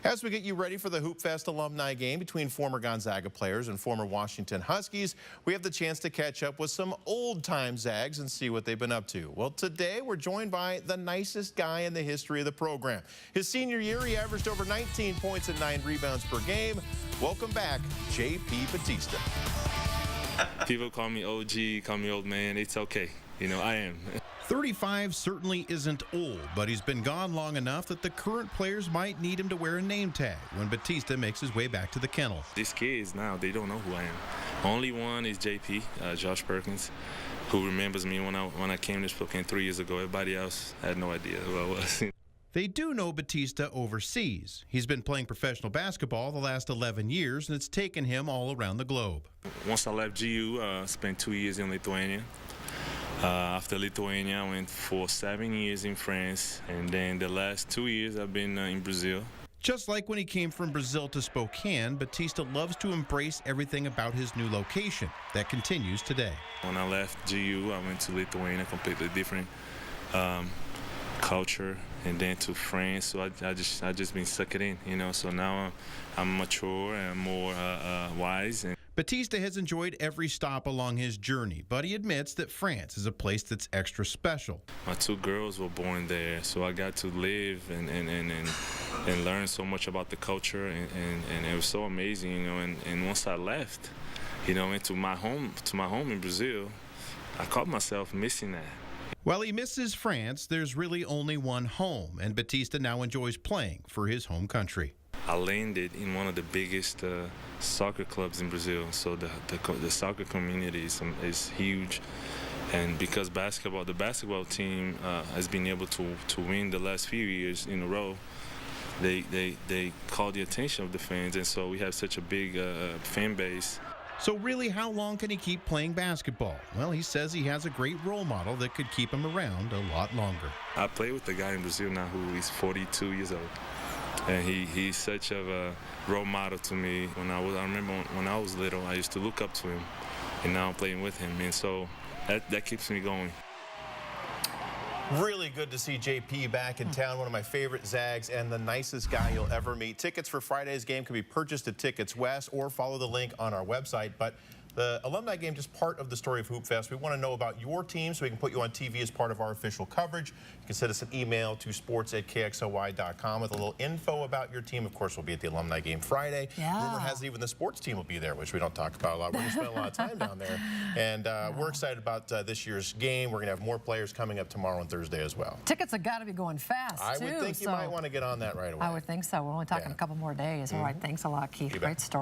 As we get you ready for the Hoop Fest alumni game between former Gonzaga players and former Washington Huskies, we have the chance to catch up with some old-time Zags and see what they've been up to. Well, today we're joined by the nicest guy in the history of the program. His senior year, he averaged over 19 points and 9 rebounds per game. Welcome back, J.P. Batista. People call me OG, call me old man. It's okay. You know, I am. 35 certainly isn't old, but he's been gone long enough that the current players might need him to wear a name tag when Batista makes his way back to the kennel. These kids now, they don't know who I am. Only one is JP, Josh Perkins, who remembers me when I came to Spokane 3 years ago. Everybody else had no idea who I was. They do know Batista overseas. He's been playing professional basketball the last 11 years, and it's taken him all around the globe. Once I left GU, spent 2 years in Lithuania. After Lithuania, I went for 7 years in France, and then the last 2 years I've been in Brazil. Just like when he came from Brazil to Spokane, Batista loves to embrace everything about his new location. That continues today. When I left GU, I went to Lithuania, completely different culture, and then to France. So I just been sucking it in, you know. So now I'm mature and more wise. Batista has enjoyed every stop along his journey, but he admits that France is a place that's extra special. My 2 girls were born there, so I got to live and learn so much about the culture, and it was so amazing, you know. And once I left, you know, into my home in Brazil, I caught myself missing that. While he misses France, there's really only one home, and Batista now enjoys playing for his home country. I landed in one of the biggest soccer clubs in Brazil, so the soccer community is huge, and because the basketball team has been able to win the last few years in a row, they call the attention of the fans, and so we have such a big fan base. So really, how long can he keep playing basketball? Well, he says he has a great role model that could keep him around a lot longer. I play with a guy in Brazil now who is 42 years old. And he's such a role model to me. I remember when I was little, I used to look up to him, and now I'm playing with him, and so that keeps me going. Really good to see JP back in town, one of my favorite Zags and the nicest guy you'll ever meet. Tickets for Friday's game can be purchased at Tickets West or follow the link on our website. But the alumni game, just part of the story of Hoop Fest. We want to know about your team so we can put you on TV as part of our official coverage. You can send us an email to sports@kxly.com with a little info about your team. Of course, we'll be at the alumni game Friday. Yeah. Rumor has it even the sports team will be there, which we don't talk about a lot. We're going to spend a lot of time down there. And we're excited about this year's game. We're going to have more players coming up tomorrow and Thursday as well. Tickets have got to be going fast, I would think you might want to get on that right away. I would think so. We're only talking a couple more days. All right, thanks a lot, Keith. Great story.